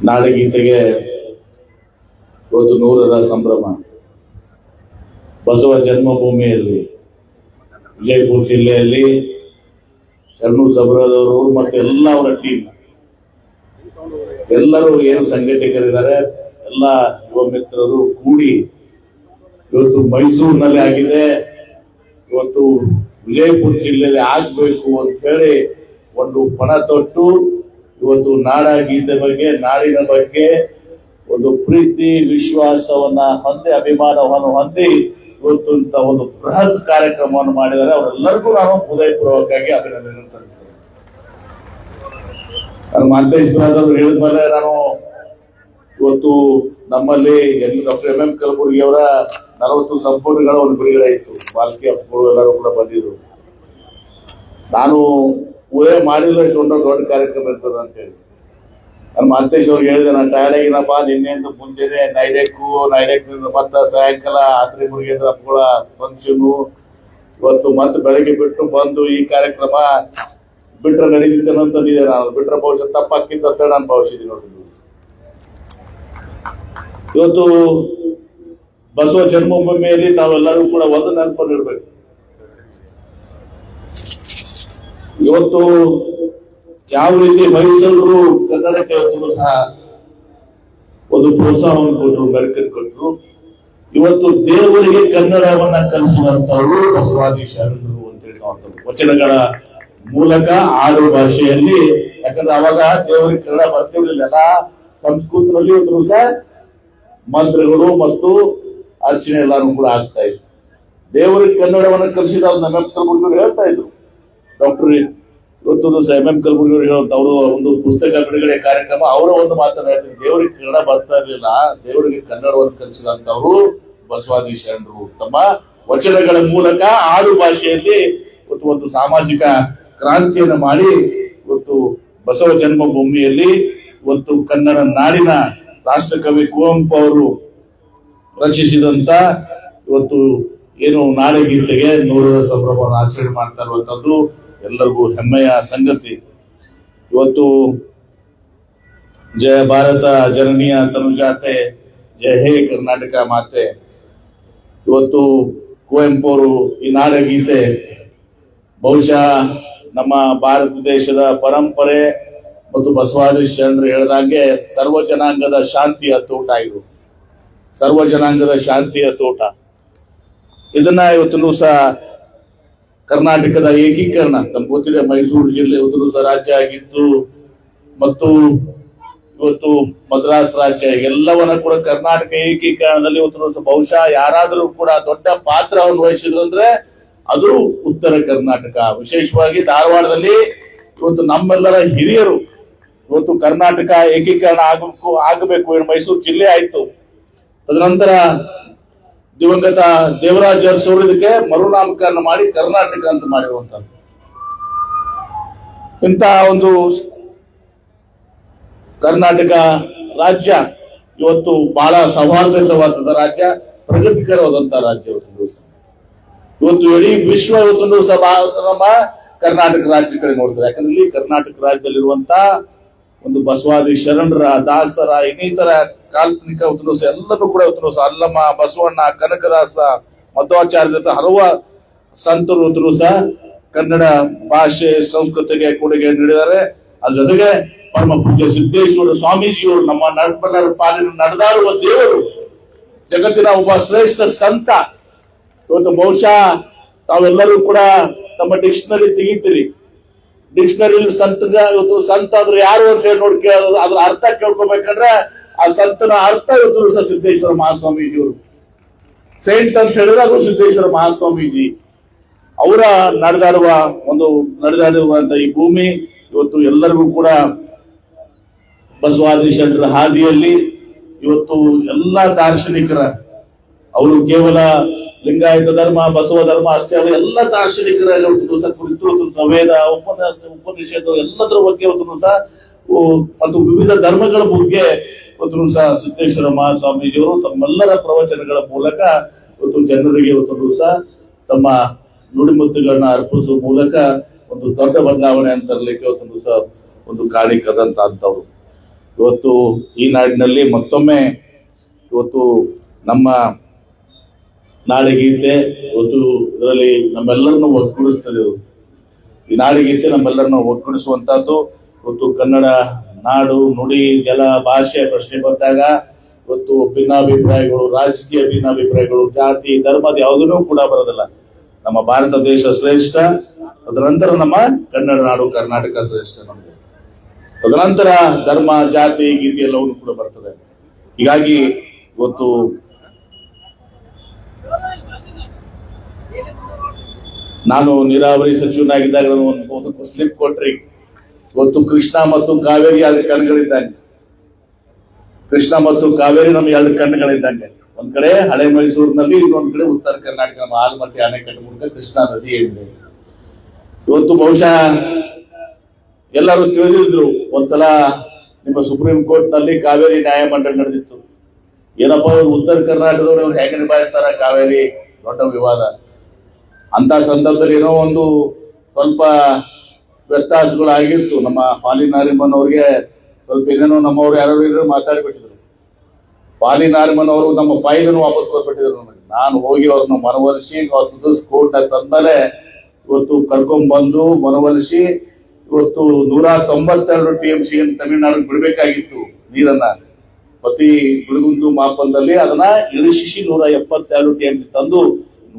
ನಾಡಗೀತೆಗೆ ಇವತ್ತು 100ರ ಸಂಭ್ರಮ. ಬಸವ ಜನ್ಮಭೂಮಿಯಲ್ಲಿ ವಿಜಯಪುರ ಜಿಲ್ಲೆಯಲ್ಲಿ ಶರಣು ಸಬರದವರು ಮತ್ತು ಎಲ್ಲ ಅವರ ಟೀಮ್ ಎಲ್ಲರೂ ಏನು ಸಂಘಟಕರಿದ್ದಾರೆ, ಎಲ್ಲ ಯುವ ಮಿತ್ರರು ಕೂಡಿ ಇವತ್ತು ಮೈಸೂರಿನಲ್ಲಿ ಆಗಿದೆ, ಇವತ್ತು ವಿಜಯಪುರ ಜಿಲ್ಲೆಯಲ್ಲಿ ಆಗ್ಬೇಕು ಅಂತ ಹೇಳಿ ಒಂದು ಪಣ ತೊಟ್ಟು ಇವತ್ತು ನಾಡ ಗೀತೆ ಬಗ್ಗೆ, ನಾಡಿನ ಬಗ್ಗೆ ಒಂದು ಪ್ರೀತಿ ವಿಶ್ವಾಸವನ್ನ ಹೊಂದಿ, ಅಭಿಮಾನವನ್ನು ಹೊಂದಿ ಇವತ್ತು ಇಂತ ಒಂದು ಬೃಹತ್ ಕಾರ್ಯಕ್ರಮವನ್ನು ಮಾಡಿದ್ದಾರೆ. ಅವರೆಲ್ಲರಿಗೂ ನಾನು ಹೃದಯಪೂರ್ವಕವಾಗಿ ಅಭಿನಂದನೆ ಸಲ್ಲಿಸ್ತೇನೆ. ನಾನು ಮಾಂತೇಶ್ ಬ್ರದರ್ ಹೇಳಿದ್ಮೇಲೆ ನಾನು ಇವತ್ತು ನಮ್ಮಲ್ಲಿ ಡಾಕ್ಟರ್ ಎಂ ಕಲಬುರ್ಗಿ ಅವರ 40 ಸಂಪುಟಗಳ ಒಂದು ಬಿಡುಗಡೆ ಇತ್ತು. ಬಾಲ್ಕಿ ಅಪ್ಪಗಳು ಎಲ್ಲರೂ ಕೂಡ ಬಂದಿದ್ರು. ನಾನು ಊರೇ ಮಾಡಿಲ್ಲ, ಇಷ್ಟೊಂದು ದೊಡ್ಡ ಕಾರ್ಯಕ್ರಮ ಇರ್ತದೆ ಅಂತ ಹೇಳಿ ನಾನು ಮಾಂತೇಶ್ ಅವ್ರಿಗೆ ಹೇಳಿದೆ, ನಾನು ಟೈರ್ಡ್ ಆಗಿನಪ್ಪ, ನಿನ್ನೆಂದು ಮುಂಜಾನೆ ನೈಡೆಕ್ ಮತ್ತ ಸಾಯಂಕಾಲ ಆತ್ರಿ ಮುರುಗೇಂದ್ರ ಅಪ್ಪಗಳ ಫಂಕ್ಷನು, ಇವತ್ತು ಮತ್ತೆ ಬೆಳಗ್ಗೆ ಬಿಟ್ಟು ಬಂದು ಈ ಕಾರ್ಯಕ್ರಮ ಬಿಟ್ರೆ ನಡೀತಿದ್ದೇನೆ ಅಂತಂದಿದೆ. ನಾನು ಬಿಟ್ರೆ ಬಹುಶಃ ತಪ್ಪಾಕಿತ್ತು ಅಂತ ನಾನು ಭಾವಿಸಿದ್ದೀನಿ. ನೋಡಿ, ಇವತ್ತು ಬಸವ ಜನ್ಮಭೂಮಿಯಲ್ಲಿ ತಾವೆಲ್ಲರೂ ಕೂಡ ಒಂದು ನೆನಪನ್ನು ಇಡಬೇಕು. ಇವತ್ತು ಯಾವ ರೀತಿ ಮೈಸೂರು ಕನ್ನಡಕ್ಕೆ ಸಹ ಒಂದು ಪ್ರೋತ್ಸಾಹವನ್ನು ಕೊಟ್ಟರು, ಬೆಳಕನ್ನು ಕೊಟ್ಟರು. ಇವತ್ತು ದೇವರಿಗೆ ಕನ್ನಡವನ್ನ ಕಲಿಸುವಂತವರು ಬಸವಾದಿ ಶರಣರು ಅಂತ ಹೇಳಿ ವಚನಗಳ ಮೂಲಕ ಆಡು ಭಾಷೆಯಲ್ಲಿ, ಯಾಕಂದ್ರೆ ಅವಾಗ ದೇವರಿಗೆ ಕನ್ನಡ ಬರ್ತಿರ್ಲಿಲ್ಲ, ಸಂಸ್ಕೃತದಲ್ಲಿ ಇವತ್ತು ಸಹ ಮಂತ್ರಗಳು ಮತ್ತು ಅರ್ಚನೆ ಎಲ್ಲಾನು ಕೂಡ ಆಗ್ತಾ ಇತ್ತು. ದೇವರಿಗೆ ಕನ್ನಡವನ್ನು ಕಲಿಸಿದ ನಮ್ಮ ಕಲಬುರ್ಗಿ ಹೇಳ್ತಾ ಇದ್ರು. ಡಾಕ್ಟರ್ ಇವತ್ತು ಎಂ ಎಂ ಕಲಬುರ್ಗಿ ಅವರು ಹೇಳುವಂತ ಅವರು ಒಂದು ಪುಸ್ತಕ ಬಿಡುಗಡೆ ಕಾರ್ಯಕ್ರಮ, ಅವರ ಒಂದು ಮಾತನ್ನ ಹೇಳ್ತಾರೆ, ದೇವರಿಗೆ ಕನ್ನಡ ಬರ್ತಾ ಇರಲಿಲ್ಲ, ದೇವರಿಗೆ ಕನ್ನಡವನ್ನು ಕಲಿಸಿದಂತವರು ಬಸವಾದಿ ಶರಣರು. ತಮ್ಮ ವಚನಗಳ ಮೂಲಕ ಆಡು ಭಾಷೆಯಲ್ಲಿ ಇವತ್ತು ಒಂದು ಸಾಮಾಜಿಕ ಕ್ರಾಂತಿಯನ್ನು ಮಾಡಿ ಇವತ್ತು ಬಸವ ಜನ್ಮಭೂಮಿಯಲ್ಲಿ ಇವತ್ತು ಕನ್ನಡ ನಾಡಿನ ರಾಷ್ಟ್ರಕವಿ ಕುವೆಂಪು ಅವರು ರಚಿಸಿದಂತ ಇವತ್ತು ಏನು ನಾಡಗೀತೆಗೆ 100ರ ಸಂಭ್ರಮವನ್ನು ಆಚರಣೆ ಮಾಡ್ತಾ ಇರುವಂತದ್ದು ಎಲ್ಲರಿಗೂ ಹೆಮ್ಮೆಯ ಸಂಗತಿ. ಇವತ್ತು ಜಯ ಭಾರತ ಜನನೀಯ ತನುಜಾತೆ, ಜಯ ಹೇ ಕರ್ನಾಟಕ ಮಾತೆ. ಇವತ್ತು ಕುವೆಂಪು ಅವರು ಈ ನಾಡಗೀತೆ ಬಹುಶಃ ನಮ್ಮ ಭಾರತ ದೇಶದ ಪರಂಪರೆ ಮತ್ತು ಬಸವಾದಿ ಶರಣರು ಹೇಳಿದಂಗೆ ಸರ್ವ ಜನಾಂಗದ ಶಾಂತಿಯ ತೋಟ. ಇದು ಸರ್ವ ಜನಾಂಗದ ಶಾಂತಿಯ ತೋಟ. ಇದನ್ನ ಇವತ್ತು ಸಹ ಕರ್ನಾಟಕದ ಏಕೀಕರಣ, ನಮ್ಗೆ ಗೊತ್ತಿದೆ, ಮೈಸೂರು ಜಿಲ್ಲೆ ಇವತ್ತು ಸಹ ರಾಜ್ಯ ಆಗಿದ್ದು ಮತ್ತು ಇವತ್ತು ಮದ್ರಾಸ್ ರಾಜ್ಯ, ಎಲ್ಲವನ್ನ ಕೂಡ ಕರ್ನಾಟಕ ಏಕೀಕರಣದಲ್ಲಿ ಇವತ್ತು ಸಹ ಬಹುಶಃ ಯಾರಾದರೂ ಕೂಡ ದೊಡ್ಡ ಪಾತ್ರವನ್ನು ವಹಿಸಿದ್ರು ಅಂದ್ರೆ ಅದು ಉತ್ತರ ಕರ್ನಾಟಕ, ವಿಶೇಷವಾಗಿ ಧಾರವಾಡದಲ್ಲಿ ಇವತ್ತು ನಮ್ಮೆಲ್ಲರ ಹಿರಿಯರು ಇವತ್ತು ಕರ್ನಾಟಕ ಏಕೀಕರಣ ಆಗಬೇಕು, ಮೈಸೂರು ಜಿಲ್ಲೆ ಆಯ್ತು. ತದನಂತರ ದಿವಂಗತ ದೇವರಾಜ ಅರಸು ಇದಕ್ಕೆ ಮರುನಾಮಕರಣ ಮಾಡಿ ಕರ್ನಾಟಕ ಅಂತ ಮಾಡಿರುವಂತದ್ದು. ಇಂಥ ಒಂದು ಕರ್ನಾಟಕ ರಾಜ್ಯ ಇವತ್ತು ಬಹಳ ಸೌಹಾರ್ದಯುತವಾದ ರಾಜ್ಯ, ಪ್ರಗತಿಕರವಾದಂತಹ ರಾಜ್ಯ. ಇವತ್ತು ಇಡೀ ವಿಶ್ವ ಇವತ್ತು ಸಹ ನಮ್ಮ ಕರ್ನಾಟಕ ರಾಜ್ಯ ಕಡೆ ನೋಡ್ತಾರೆ. ಯಾಕಂದ್ರೆ ಇಲ್ಲಿ ಕರ್ನಾಟಕ ರಾಜ್ಯದಲ್ಲಿರುವಂತ ಒಂದು ಬಸವಾದಿ ಶರಣರ, ದಾಸರ, ಇನ್ನಿತರ ಕಾಲ್ಪನಿಕ ಎಲ್ಲರೂ ಕೂಡ ಅಲ್ಲಮ್ಮ, ಬಸವಣ್ಣ, ಕನಕದಾಸ, ಮಧ್ವಾಚಾರ್ಯ ಹಲವು ಸಂತರು ಸಹ ಕನ್ನಡ ಭಾಷೆ ಸಂಸ್ಕೃತಿಗೆ ಕೊಡುಗೆ ನೀಡಿದ್ದಾರೆ. ಅದ್ರ ಜೊತೆಗೆ ಪರಮ ಪೂಜ್ಯ ಸಿದ್ದೇಶ್ವರ ಸ್ವಾಮೀಜಿಯವರು ನಮ್ಮ ನಡ್ಬಲ್ಲರ ಪಾಲಿನ ನಡೆದಾಡುವ ದೇವರು, ಜಗತ್ತಿನ ಒಬ್ಬ ಶ್ರೇಷ್ಠ ಸಂತ. ಇವತ್ತು ಬಹುಶಃ ತಾವೆಲ್ಲರೂ ಕೂಡ ತಮ್ಮ ಡಿಕ್ಷನರಿ ತೆಗಿತೀರಿ, ಡಿಕ್ಷನರಿಲಿ ಇವತ್ತು ಸಂತ ಅಂದ್ರೆ ಯಾರು ಅಂತ ಹೇಳಿ ನೋಡಿ ಅದ್ರ ಅರ್ಥ ಕೇಳ್ಕೊಬೇಕಂದ್ರೆ ಆ ಸಂತನ ಅರ್ಥ ಇವತ್ತು ಸಹ ಸಿದ್ದೇಶ್ವರ ಮಹಾಸ್ವಾಮೀಜಿಯವರು. ಸೈಂಟ್ ಅಂತ ಹೇಳಿದ್ರೆ ಅದು ಸಿದ್ದೇಶ್ವರ ಮಹಾಸ್ವಾಮೀಜಿ ಅವರ ನಡೆದಾಡುವಂತ ಈ ಭೂಮಿ ಇವತ್ತು ಎಲ್ಲರಿಗೂ ಕೂಡ ಬಸವಾದಿ ಶರಣರ ಹಾದಿಯಲ್ಲಿ ಇವತ್ತು ಎಲ್ಲ ದಾರ್ಶನಿಕರ, ಅವರು ಕೇವಲ ಲಿಂಗಾಯತ ಧರ್ಮ, ಬಸವ ಧರ್ಮ ಅಷ್ಟೇ ಅಲ್ಲ, ಎಲ್ಲ ದಾರ್ಶನಿಕರ ಕುರಿತು ವೇದ, ಉಪನಿಷತ್ ಎಲ್ಲದರ ಬಗ್ಗೆ ಸಹ ಮತ್ತು ವಿವಿಧ ಧರ್ಮಗಳ ಬಗ್ಗೆ ಸಹ ಸಿದ್ದೇಶ್ವರ ಮಹಾಸ್ವಾಮೀಜಿಯವರು ತಮ್ಮೆಲ್ಲರ ಪ್ರವಚನಗಳ ಮೂಲಕ ಇವತ್ತು ಜನರಿಗೆ ಇವತ್ತು ಸಹ ತಮ್ಮ ನುಡಿಮುತ್ತುಗಳನ್ನ ಅರ್ಪಿಸುವ ಮೂಲಕ ಒಂದು ದೊಡ್ಡ ಬದಲಾವಣೆ ಅಂತ ತರಲಿಕ್ಕೆ ಇವತ್ತು ಸಹ ಒಂದು ಕಾಣಿಕದಂತವ್ರು. ಇವತ್ತು ಈ ನಾಡಿನಲ್ಲಿ ಮತ್ತೊಮ್ಮೆ ಇವತ್ತು ನಮ್ಮ ನಾಡಗೀತೆ ಇವತ್ತು ಇದರಲ್ಲಿ ನಮ್ಮೆಲ್ಲರನ್ನು ಒಗ್ಗೂಡಿಸ್ತದೆ. ಈ ನಾಡಗೀತೆ ನಮ್ಮೆಲ್ಲರನ್ನು ಒಗ್ಗೂಡಿಸುವಂತಹದ್ದು. ಇವತ್ತು ಕನ್ನಡ ನಾಡು, ನುಡಿ, ಜಲ, ಭಾಷೆ ಪ್ರಶ್ನೆ ಬಂದಾಗ ಇವತ್ತು ಭಿನ್ನಾಭಿಪ್ರಾಯಗಳು, ರಾಜಕೀಯ ಭಿನ್ನಾಭಿಪ್ರಾಯಗಳು, ಜಾತಿ, ಧರ್ಮದ ಯಾವುದೂ ಕೂಡ ಬರೋದಿಲ್ಲ. ನಮ್ಮ ಭಾರತ ದೇಶ ಶ್ರೇಷ್ಠ, ತದನಂತರ ನಮ್ಮ ಕನ್ನಡ ನಾಡು ಕರ್ನಾಟಕ ಶ್ರೇಷ್ಠ. ನಮಗೆ ತದನಂತರ ಧರ್ಮ, ಜಾತಿ, ಗೀತಿ ಎಲ್ಲವೂ ಕೂಡ ಬರ್ತದೆ. ಹೀಗಾಗಿ ಇವತ್ತು ನಾನು ನೀರಾವರಿ ಸಚಿವನಾಗಿದ್ದಾಗ ಒಂದು ಸ್ಲಿಪ್ ಕೊಟ್ರಿ. ಇವತ್ತು ಕೃಷ್ಣ ಮತ್ತು ಕಾವೇರಿ ಎರಡು ಕಣ್ಗಳಿದ್ದಂಗೆ. ಕೃಷ್ಣ ಮತ್ತು ಕಾವೇರಿ ನಮ್ಮ ಎರಡು ಕಣ್ಣುಗಳಿದ್ದಂಗೆ. ಒಂದ್ ಕಡೆ ಹಳೆ ಮೈಸೂರಿನಲ್ಲಿ, ಇನ್ನೊಂದ್ ಕಡೆ ಉತ್ತರ ಕರ್ನಾಟಕ ನಮ್ಮ ಆಲಮಟ್ಟಿ ಅಣೆಕಟ್ಟು ಮೂಲಕ ಕೃಷ್ಣಾ ನದಿ ಏನಿದೆ. ಇವತ್ತು ಬಹುಶಃ ಎಲ್ಲರೂ ತಿಳಿದಿದ್ರು, ಒಂದ್ಸಲ ನಿಮ್ಮ ಸುಪ್ರೀಂ ಕೋರ್ಟ್ ನಲ್ಲಿ ಕಾವೇರಿ ನ್ಯಾಯಮಂಡಳಿ ನಡೆದಿತ್ತು. ಏನಪ್ಪ ಉತ್ತರ ಕರ್ನಾಟಕದವರು ಅವ್ರು ಹೇಗೆ ನಿಭಾಯಿಸ್ತಾರ ಕಾವೇರಿ, ದೊಡ್ಡ ವಿವಾದ. ಅಂತ ಸಂದರ್ಭದಲ್ಲಿ ಏನೋ ಒಂದು ಸ್ವಲ್ಪ ವ್ಯತ್ಯಾಸಗಳಾಗಿತ್ತು. ನಮ್ಮ ಫಾಲಿ ನಾರಿಮನ್ ಅವ್ರಿಗೆ ಸ್ವಲ್ಪ ಏನೇನೋ ನಮ್ಮವ್ರು ಯಾರು ಮಾತಾಡಿಬಿಟ್ಟಿದ್ರು. ಫಾಲಿ ನಾರಿಮನ್ ಅವರು ನಮ್ಮ ಫೈಲನ್ನು ವಾಪಸ್ ಕೊಟ್ಬಿಟ್ಟಿದ್ರು ನನಗೆ. ನಾನು ಹೋಗಿ ಅವ್ರನ್ನ ಮನವೊಲಿಸಿ ಕೋರ್ಟ್ ತಂದಮೇಲೆ ಇವತ್ತು ಕರ್ಕೊಂಡ್ ಬಂದು ಮನವೊಲಿಸಿ ಇವತ್ತು 192 TMC ತಮಿಳುನಾಡು ಬಿಡಬೇಕಾಗಿತ್ತು ನೀರನ್ನ. ಪ್ರತಿ ಬಿಡುಗುಂದು ಮಾಪನದಲ್ಲಿ ಅದನ್ನ ಇಳಿಸಿ 172 TMC ತಂದು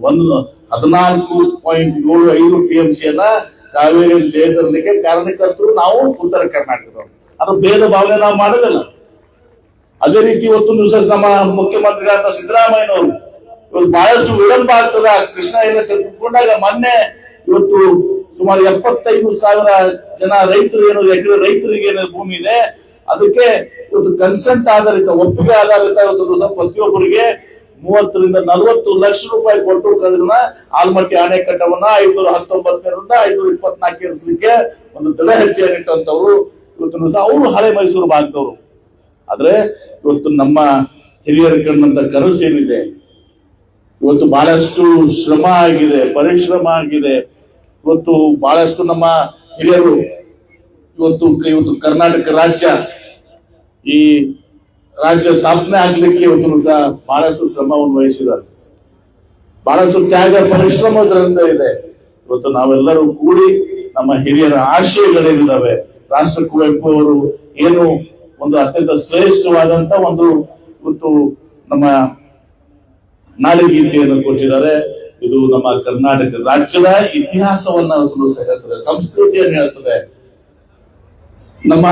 14.75 TMC ಕಾವೇರಿ ಜಯತರಲಿಕ್ಕೆ ಕಾರಣಕರ್ತರು ನಾವು ಉತ್ತರ ಕರ್ನಾಟಕದವರು. ಅದು ಭೇದ ಭಾವನೆ ನಾವು ಮಾಡೋದಿಲ್ಲ. ಅದೇ ರೀತಿ ಇವತ್ತು ನಮ್ಮ ಮುಖ್ಯಮಂತ್ರಿಗಳಾದ ಸಿದ್ದರಾಮಯ್ಯನವರು ಇವತ್ತು ಬಹಳಷ್ಟು ವಿಳಂಬ ಆಗ್ತದ. ಕೃಷ್ಣ ತೆಗೆದುಕೊಂಡಾಗ ಮೊನ್ನೆ ಇವತ್ತು ಸುಮಾರು 75,000 ಜನ ರೈತರು ಎಕರೆ ರೈತರಿಗೆ ಭೂಮಿ ಇದೆ, ಅದಕ್ಕೆ ಇವತ್ತು ಕನ್ಸೆಂಟ್ ಆಧಾರಿತ, ಒಪ್ಪಿಗೆ ಆಧಾರಿತ ಇವತ್ತು ಪ್ರತಿಯೊಬ್ಬರಿಗೆ 30 ರಿಂದ 40 ಲಕ್ಷ ರೂಪಾಯಿ ಕೊಟ್ಟು ಅದನ್ನ ಆಲಮಟ್ಟಿ ಅಣೆಕಟ್ಟವನ್ನ 519ರಿಂದ 524 ಇರಿಸಲಿಕ್ಕೆ ಒಂದು ತಡೆ ಹೆಜ್ಜೆಯನ್ನಿಟ್ಟಂತವ್ರು ಇವತ್ತು ಅವರು ಹಳೆ ಮೈಸೂರು ಭಾಗದವರು. ಆದ್ರೆ ಇವತ್ತು ನಮ್ಮ ಹಿರಿಯರ ಕಂಡಂತ ಕನಸು ಏನಿದೆ, ಇವತ್ತು ಬಹಳಷ್ಟು ಶ್ರಮ ಆಗಿದೆ, ಪರಿಶ್ರಮ ಆಗಿದೆ. ಇವತ್ತು ಬಹಳಷ್ಟು ನಮ್ಮ ಹಿರಿಯರು ಇವತ್ತು ಕರ್ನಾಟಕ ರಾಜ್ಯ ಈ ರಾಜ್ಯ ಸ್ಥಾಪನೆ ಆಗ್ಲಿಕ್ಕೆ ಇವತ್ತು ಸಹ ಬಹಳಷ್ಟು ಶ್ರಮವನ್ನು ವಹಿಸಿದ್ದಾರೆ. ಬಹಳಷ್ಟು ತ್ಯಾಗ ಪರಿಶ್ರಮದಿಂದ ಇದೆ. ಇವತ್ತು ನಾವೆಲ್ಲರೂ ಕೂಡಿ ನಮ್ಮ ಹಿರಿಯರ ಆಶಯಗಳೇನಿದ್ದಾವೆ, ರಾಷ್ಟ್ರ ಕುವೆಂಪು ಅವರು ಏನು ಒಂದು ಅತ್ಯಂತ ಶ್ರೇಷ್ಠವಾದಂತ ಒಂದು ಇವತ್ತು ನಮ್ಮ ನಾಡಗೀತೆಯನ್ನು ಕೊಟ್ಟಿದ್ದಾರೆ. ಇದು ನಮ್ಮ ಕರ್ನಾಟಕ ರಾಜ್ಯದ ಇತಿಹಾಸವನ್ನ ಹೇಳ್ತದೆ, ಸಂಸ್ಕೃತಿಯನ್ನು ಹೇಳ್ತದೆ. ನಮ್ಮ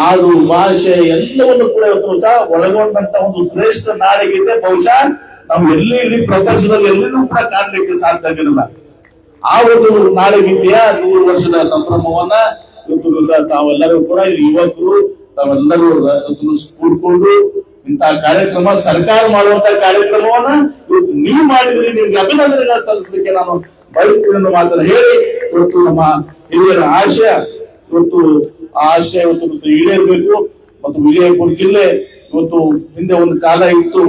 ಆಡು ಭಾಷೆ ಎಲ್ಲವನ್ನು ಕೂಡ ಇವತ್ತು ಸಹ ಒಳಗೊಂಡಂತ ಒಂದು ಶ್ರೇಷ್ಠ ನಾಡಗೀತೆ ಬಹುಶಃ ನಾವು ಎಲ್ಲಿ ಪ್ರಪಂಚದಲ್ಲಿ ಎಲ್ಲಿನೂ ಕೂಡ ಕಾಣಲಿಕ್ಕೆ ಸಾಧ್ಯ ಆಗಿರಲಿಲ್ಲ. ಆ ಒಂದು ನಾಡಗೀತೆಯ 100 ವರ್ಷದ ಸಂಭ್ರಮವನ್ನ ಇವತ್ತು ಸಹ ತಾವೆಲ್ಲರೂ ಕೂಡ ಯುವಕರು ತಾವೆಲ್ಲರೂ ಕೂಡ್ಕೊಂಡು ಇಂತಹ ಕಾರ್ಯಕ್ರಮ, ಸರ್ಕಾರ ಮಾಡುವಂತಹ ಕಾರ್ಯಕ್ರಮವನ್ನ ಇವತ್ತು ನೀವು ಮಾಡಿದ್ರಿ, ನಿಮ್ಗೆ ಅಭಿನಂದನೆಗಳನ್ನು ಸಲ್ಲಿಸಲಿಕ್ಕೆ ನಾನು ಬಯಸ್ತೀನಿ ಅನ್ನೋ ಮಾತನ್ನು ಹೇಳಿ ಇವತ್ತು ನಮ್ಮ ಹಿರಿಯರ ಆಶಯ ಇವತ್ತು ಆಶಯ ಇವತ್ತು ಈಡೇರಬೇಕು. ಮತ್ತು ವಿಜಯಪುರ ಜಿಲ್ಲೆ ಇವತ್ತು ಹಿಂದೆ ಒಂದು ಕಾಲ ಇತ್ತು,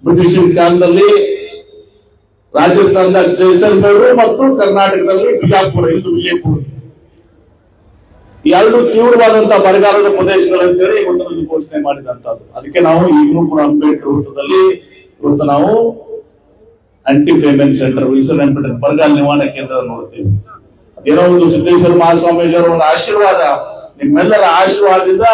ಬ್ರಿಟಿಷ್ ಕಾಲದಲ್ಲಿ ರಾಜಸ್ಥಾನದ ಜೈಸಲ್ಮೇರು ಮತ್ತು ಕರ್ನಾಟಕದಲ್ಲಿ ಬಿಜಾಪುರ, ಇದು ವಿಜಯಪುರ, ಎರಡು ತೀವ್ರವಾದಂತಹ ಬರಗಾಲದ ಪ್ರದೇಶಗಳಂತೇಳಿ ಇವತ್ತು ಘೋಷಣೆ ಮಾಡಿದಂತದ್ದು. ಅದಕ್ಕೆ ನಾವು ಈಗಲೂ ಕೂಡ ಅಂಬೇಡ್ಕರ್ ವೃತ್ತದಲ್ಲಿ ಇವತ್ತು ನಾವು ಆಂಟಿ ಫೇಮನ್ ಸೆಂಟರ್, ಬರಗಾಲ ನಿವಾರಣಾ ಕೇಂದ್ರ ನೋಡ್ತೀವಿ. ಏನೋ ಒಂದು ಸಿದ್ದೇಶ್ವರ ಮಹಾಸ್ವಾಮೀಜಿಯವರ ಒಂದು ಆಶೀರ್ವಾದ, ನಿಮ್ಮೆಲ್ಲರ ಆಶೀರ್ವಾದದಿಂದ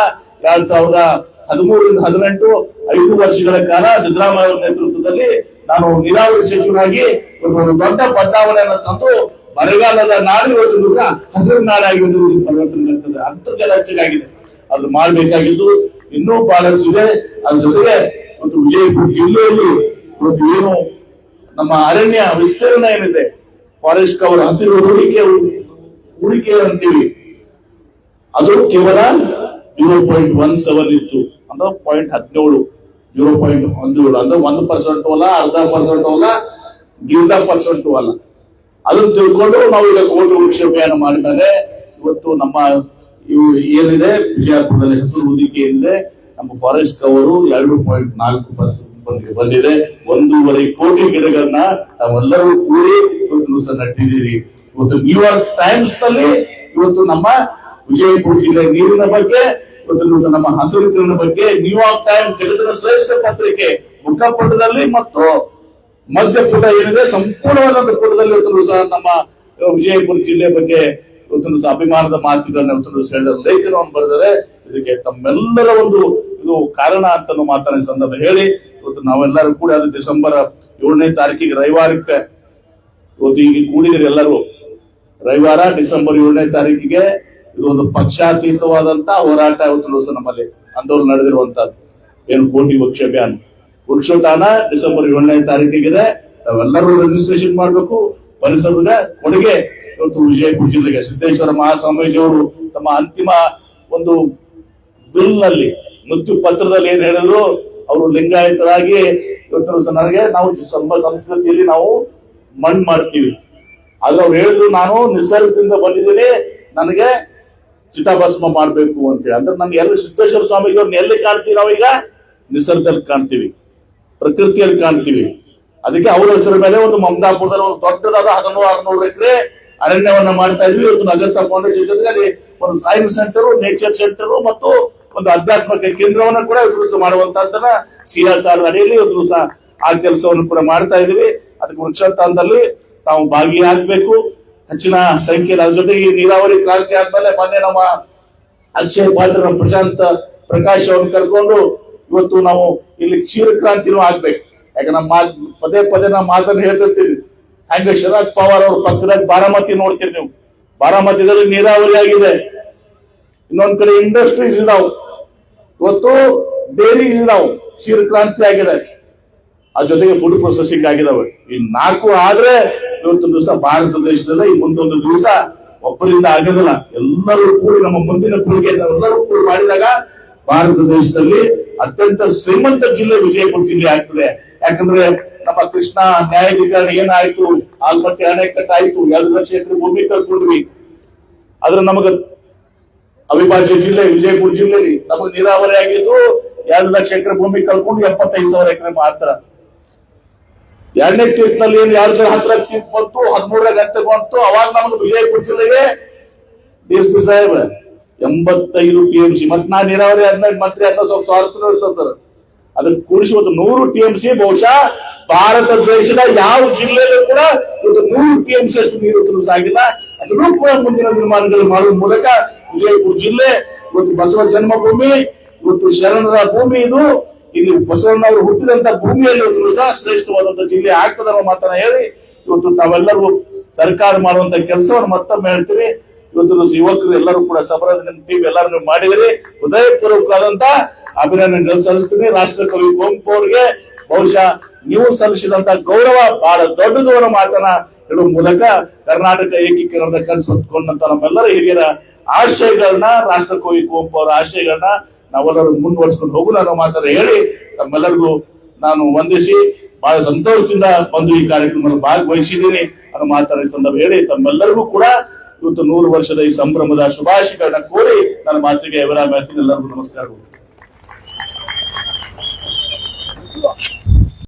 2013 ರಿಂದ 2018 5 ವರ್ಷಗಳ ಕಾಲ ಸಿದ್ದರಾಮಯ್ಯ ಅವರ ನೇತೃತ್ವದಲ್ಲಿ ನಾನು ನೀರಾವರಿ ಸಚಿವನಾಗಿ ಒಂದು ದೊಡ್ಡ ಬದಲಾವಣೆಯನ್ನು ತಂದು ಬರಗಾಲದ ನಾಡು ಇವತ್ತು ದಿವಸ ಹಸಿರು ನಾಡಾಗಿ ಪರಿವರ್ತನೆ ಆಗ್ತದೆ. ಅಂತರ್ಜಲ ಹೆಚ್ಚಾಗಿದೆ, ಅದು ಮಾಡಬೇಕಾಗಿದ್ದು ಇನ್ನೂ ಬಹಳಷ್ಟು ಇದೆ. ಅದ್ರ ಜೊತೆಗೆ ಒಂದು ವಿಜಯಪುರ ಜಿಲ್ಲೆಯಲ್ಲಿ ಇವತ್ತು ಏನು ನಮ್ಮ ಅರಣ್ಯ ವಿಸ್ತೀರ್ಣ ಏನಿದೆ, ಫಾರೆಸ್ಟ್ ಕವರ್, ಹಸಿರು ಹೂಡಿಕೆ ಅಂತೀವಿ, ಅದು ಕೇವಲ 0.17 ಇತ್ತು. ಅಂದ್ರೆ 0.17, 0.17 ಅಂದ್ರೆ 1% ಅಲ್ಲ, 0.5% ಅಲ್ಲ, 0.1% ಅಲ್ಲ. ಅದನ್ನು ತಿಳ್ಕೊಂಡು ನಾವು ಈಗ ಕೋಟಿ ವೃಕ್ಷ ಅಭಿಯಾನ ಮಾಡಿದಾಗ ಇವತ್ತು ನಮ್ಮ ಇವು ಏನಿದೆ ವಿಜಯಪುರದಲ್ಲಿ ಹಸಿರು ಹೊದಿಕೆ ಏನಿದೆ, ನಮ್ಮ ಫಾರೆಸ್ಟ್ ಕವರು 2.4% ಬಂದಿದೆ. 1.5 ಕೋಟಿ ಗಿಡಗಳನ್ನ ನಾವೆಲ್ಲರೂ ಕೂಡಿ ಇವತ್ತು ನಟ್ಟಿದ್ದೀರಿ. ಇವತ್ತು ನ್ಯೂಯಾರ್ಕ್ ಟೈಮ್ಸ್ ನಲ್ಲಿ ಇವತ್ತು ನಮ್ಮ ವಿಜಯಪುರ ಜಿಲ್ಲೆ ನೀರಿನ ಬಗ್ಗೆ ಇವತ್ತು ದಿವಸ ನಮ್ಮ ಹಸಿರು ಬಗ್ಗೆ ನ್ಯೂಯಾರ್ಕ್ ಟೈಮ್ಸ್ ಜಗತ್ತಿನ ಶ್ರೇಷ್ಠ ಪತ್ರಿಕೆ ಮುಖಪುಟದಲ್ಲಿ ಮತ್ತು ಮಧ್ಯಪುಟ ಏನಿದೆ ಸಂಪೂರ್ಣವಾದ ಪುಟದಲ್ಲಿ ಇವತ್ತು ದಿವಸ ನಮ್ಮ ವಿಜಯಪುರ ಜಿಲ್ಲೆ ಬಗ್ಗೆ ಇವತ್ತು ದಿವಸ ಅಭಿಮಾನದ ಮಾತುಗಳನ್ನ ಇವತ್ತು ದಿವಸ ಹೇಳಿದ ಲೇಖನವನ್ನು ಬರೆದರೆ ಇದಕ್ಕೆ ತಮ್ಮೆಲ್ಲರ ಒಂದು ಇದು ಕಾರಣ ಅಂತ ಮಾತನ್ನ ಸಂದರ್ಭ ಹೇಳಿ ಇವತ್ತು ನಾವೆಲ್ಲರೂ ಕೂಡ ಅದು ಡಿಸೆಂಬರ್ 7ನೇ ತಾರೀಕಿಗೆ ರವಿವಾರಕ್ಕೆ ಇವತ್ತು ಈಗ ಕೂಡಿದಿರಿ ಎಲ್ಲರೂ ರವಿವಾರ ಡಿಸೆಂಬರ್ 7ನೇ ತಾರೀಕಿಗೆ ಇದು ಒಂದು ಪಕ್ಷಾತೀತವಾದಂತ ಹೋರಾಟ ಇವತ್ತು ದಿವಸ ನಮ್ಮಲ್ಲಿ ಆಂದೋಲನ ನಡೆದಿರುವಂತದ್ದು ಏನು ಕೋಟಿ ವೃಕ್ಷ ಅಭಿಯಾನ ವೃಕ್ಷೋದ್ಯಾನ ಡಿಸೆಂಬರ್ 7ನೇ ತಾರೀಕಿಗಿದೆ. ನಾವೆಲ್ಲರೂ ರಿಜಿಸ್ಟ್ರೇಷನ್ ಮಾಡಬೇಕು. ಪರಿಸರದ ಕೊಡುಗೆ ಇವತ್ತು ವಿಜಯಪುರ ಜಿಲ್ಲೆಗೆ ಸಿದ್ದೇಶ್ವರ ಮಹಾಸ್ವಾಮೀಜಿಯವರು ತಮ್ಮ ಅಂತಿಮ ಒಂದು ಬಿಲ್ ನಲ್ಲಿ ಮೃತ್ಯು ಪತ್ರದಲ್ಲಿ ಏನ್ ಹೇಳಿದ್ರು, ಅವರು ಲಿಂಗಾಯತರಾಗಿ ಇವತ್ತು ನನಗೆ ನಾವು ಸಂಸ್ಕೃತಿಯಲ್ಲಿ ನಾವು ಮಣ್ಣು ಮಾಡ್ತೀವಿ, ಆದ್ರೆ ಅವ್ರು ಹೇಳಿದ್ರು ನಾನು ನಿಸರ್ಗದಿಂದ ಬಂದಿದ್ದೀನಿ, ನನಗೆ ಚಿತಾಭಸ್ಮ ಮಾಡ್ಬೇಕು ಅಂತೇಳಿ. ಅಂದ್ರೆ ನನ್ಗೆ ಎಲ್ಲಿ ಸಿದ್ದೇಶ್ವರ ಸ್ವಾಮೀಜಿ ಅವ್ರನ್ನ ಎಲ್ಲಿ ಕಾಣ್ತೀವಿ, ನಾವೀಗ ನಿಸರ್ಗದಲ್ಲಿ ಕಾಣ್ತೀವಿ, ಪ್ರಕೃತಿಯಲ್ಲಿ ಕಾಣ್ತೀವಿ. ಅದಕ್ಕೆ ಅವರ ಹೆಸರ ಮೇಲೆ ಒಂದು ಮಮದಾಪುರದಲ್ಲಿ ಒಂದು ದೊಡ್ಡದಾದ 1600 ಎಕರೆ ಅರಣ್ಯವನ್ನ ಮಾಡ್ತಾ ಇದ್ವಿ. ಇವತ್ತು ಅಗಸ್ತಾ ಫೌಂಡೇಶನ್ ಜೊತೆಗೆ ಒಂದು ಸೈನ್ಸ್ ಸೆಂಟರ್, ನೇಚರ್ ಸೆಂಟರ್ ಮತ್ತು ಒಂದು ಆಧ್ಯಾತ್ಮಿಕ ಕೇಂದ್ರವನ್ನ ಕೂಡ ಇವತ್ತು ಮಾಡುವಂತಹದ್ದನ್ನ CSR ಅಡಿಯಲ್ಲಿ ಇವತ್ತು ಸಹ ಆ ಕೆಲಸವನ್ನು ಕೂಡ ಮಾಡ್ತಾ ಇದೀವಿ. ಅದಕ್ಕೆ ವೃಕ್ಷಾಂತರದಲ್ಲಿ ತಾವು ಭಾಗಿಯಾಗಬೇಕು ಹೆಚ್ಚಿನ ಸಂಖ್ಯೆಯಲ್ಲಿ. ಅದ್ರ ಜೊತೆಗೆ ನೀರಾವರಿ ಕ್ರಾಂತಿ ಆದ್ಮೇಲೆ ಮೊನ್ನೆ ನಮ್ಮ ಅಕ್ಷಯ್ ಪಾತ್ರ ಪ್ರಶಾಂತ್ ಪ್ರಕಾಶ್ ಅವ್ರನ್ನ ಕರ್ಕೊಂಡು ಇವತ್ತು ನಾವು ಇಲ್ಲಿ ಕ್ಷೀರ ಕ್ರಾಂತಿನೂ ಆಗ್ಬೇಕು. ಯಾಕೆ ನಮ್ಮ ಪದೇ ಪದೇ ನಾವು ಮಾತನ್ನು ಹೇಳ್ತಿರ್ತೀವಿ. ಹಂಗ ಶರದ್ ಪವಾರ್ ಅವ್ರ ಪಕ್ಕದಾಗ ಬಾರಾಮತಿ ನೋಡ್ತೀರಿ ನೀವು, ಬಾರಾಮತಿದಲ್ಲಿ ನೀರಾವರಿ ಆಗಿದೆ, ಇನ್ನೊಂದ್ ಕಡೆ ಇಂಡಸ್ಟ್ರೀಸ್ ಇದಾವ್, ಇವತ್ತು ಡೈರೀಸ್ ಇದಾವ್, ಕ್ಷೀರ ಕ್ರಾಂತಿ ಆಗಿದೆ, ಅದ್ರ ಜೊತೆಗೆ ಫುಡ್ ಪ್ರೊಸೆಸಿಂಗ್ ಆಗಿದಾವೆ. ಈ 4 ಆದ್ರೆ ಇವತ್ತು ದಿವಸ ಭಾರತ ದೇಶದಲ್ಲಿ ಈ ಮುಂದೊಂದು ದಿವಸ ಒಬ್ಬರಿಂದ ಆಗೋದಿಲ್ಲ. ಎಲ್ಲರೂ ಕೂಡಿ ನಮ್ಮ ಮುಂದಿನ ಪೀಳಿಗೆ ಎಲ್ಲರೂ ಕೂಡಿ ಮಾಡಿದಾಗ ಭಾರತ ದೇಶದಲ್ಲಿ ಅತ್ಯಂತ ಶ್ರೀಮಂತ ಜಿಲ್ಲೆ ವಿಜಯಪುರ ಜಿಲ್ಲೆ ಆಗ್ತದೆ. ಯಾಕಂದ್ರೆ ನಮ್ಮ ಕೃಷ್ಣ ನ್ಯಾಯಾಧಿಕರಣ ಏನಾಯ್ತು, ಆಲ್ಮಟ್ಟಿ ಅಣೆಕಟ್ಟು ಆಯ್ತು, 2 ಲಕ್ಷ ಎಕರೆ ಭೂಮಿ ಕಳ್ಕೊಂಡ್ವಿ. ಆದ್ರೆ ನಮಗ ಅವಿಭಾಜ್ಯ ಜಿಲ್ಲೆ ವಿಜಯಪುರ ಜಿಲ್ಲೆಯಲ್ಲಿ ನಮಗೆ ನೀರಾವರಿ ಆಗಿದ್ದು 2 ಲಕ್ಷ ಎಕರೆ ಭೂಮಿ ಕಳ್ಕೊಂಡು 75,000 ಎಕರೆ ಮಾತ್ರ. 2ನೇ ತೀರ್ಪಿನಲ್ಲಿ ಏನು 2010 ತೀರ್ಪು ಬಂತು, 13ರ ಗಂಟೆ ಬಂತು. ಅವಾಗ ನಮಗೆ ವಿಜಯಪುರ ಜಿಲ್ಲೆಗೆ DSP ಸಾಹೇಬ್ 85 TMC ಮತ್ ನಾ ನೀರಾವರಿ ಆದ್ಮೇಲೆ ಮಂತ್ರಿ ಅಂತ ಸ್ವಲ್ಪ ಸ್ವಾರ್ಥ ಇರ್ತದೆ. ಅದಕ್ಕೆ ಕೂಡಿಸಿ ಒಂದು 100 TMC ಬಹುಶಃ ಭಾರತ ದೇಶದ ಯಾವ ಜಿಲ್ಲೆಯಲ್ಲೂ ಕೂಡ ಒಂದು 100 TMC ಅಷ್ಟು ನೀರು ಸಾಗಿಲ್ಲ. ಅದನ್ನು ಕೂಡ ಮುಂದಿನ ನಿರ್ಮಾಣಗಳು ಮಾಡುವ ಮೂಲಕ ವಿಜಯಪುರ ಜಿಲ್ಲೆ ಇವತ್ತು ಬಸವ ಜನ್ಮಭೂಮಿ, ಇವತ್ತು ಶರಣರ ಭೂಮಿ, ಇದು ಇಲ್ಲಿ ಬಸವಣ್ಣವರು ಹುಟ್ಟಿದಂತ ಭೂಮಿಯಲ್ಲಿ ಸಹ ಶ್ರೇಷ್ಠವಾದಂತಹ ಜಿಲ್ಲೆ ಆಗ್ತದೆ ಅನ್ನೋ ಮಾತನ್ನ ಹೇಳಿ ಇವತ್ತು ತಾವೆಲ್ಲರೂ ಸರ್ಕಾರ ಮಾಡುವಂತ ಕೆಲಸವನ್ನು ಮತ್ತೊಮ್ಮೆ ಹೇಳ್ತೀವಿ. ಇವತ್ತು ಯುವಕರು ಎಲ್ಲರೂ ಕೂಡ ಸಬರಾಜ್ ಟೀಮ್ ಎಲ್ಲರೂ ಮಾಡಿದಿರಿ. ಹೃದಯಪೂರ್ವಕವಾದಂತ ಅಭಿನಂದನೆಗಳು ಸಲ್ಲಿಸ್ತೀನಿ. ರಾಷ್ಟ್ರ ಕವಿ ಕುವೆಂಪು ಅವರಿಗೆ ಬಹುಶಃ ನೀವು ಸಲ್ಲಿಸಿದಂತ ಗೌರವ ಬಹಳ ದೊಡ್ಡದು ಅನ್ನೋ ಮಾತನ್ನ ಹೇಳುವ ಮೂಲಕ ಕರ್ನಾಟಕ ಏಕೀಕರಣದ ಕನಸು ಹೊತ್ಕೊಂಡಂತ ನಮ್ಮೆಲ್ಲರ ಹಿರಿಯರ ಆಶಯಗಳನ್ನ, ರಾಷ್ಟ್ರ ಕವಿ ಕುವೆಂಪು ಅವರ ಆಶಯಗಳನ್ನ ನಾವೆಲ್ಲರೂ ಮುಂದುವರಿಸಿಕೊಂಡು ಹೋಗೋಣ ಅನ್ನೋ ಮಾತನ್ನ ಹೇಳಿ ತಮ್ಮೆಲ್ಲರಿಗೂ ನಾನು ವಂದಿಸಿ ಬಹಳ ಸಂತೋಷದಿಂದ ಬಂದು ಈ ಕಾರ್ಯಕ್ರಮದಲ್ಲಿ ಭಾಗವಹಿಸಿದ್ದೀನಿ ಅನ್ನೋ ಮಾತನ್ನ ಈ ಸಂದರ್ಭ ಹೇಳಿ ತಮ್ಮೆಲ್ಲರಿಗೂ ಕೂಡ ಇವತ್ತು 100 ವರ್ಷದ ಈ ಸಂಭ್ರಮದ ಶುಭಾಶಯಗಳನ್ನ ಕೋರಿ ನನ್ನ ಮಾತಿಗೆ ವಿರಾಮ ಹೇಳ್ತೀನಿ. ಎಲ್ಲರಿಗೂ ನಮಸ್ಕಾರಗಳು.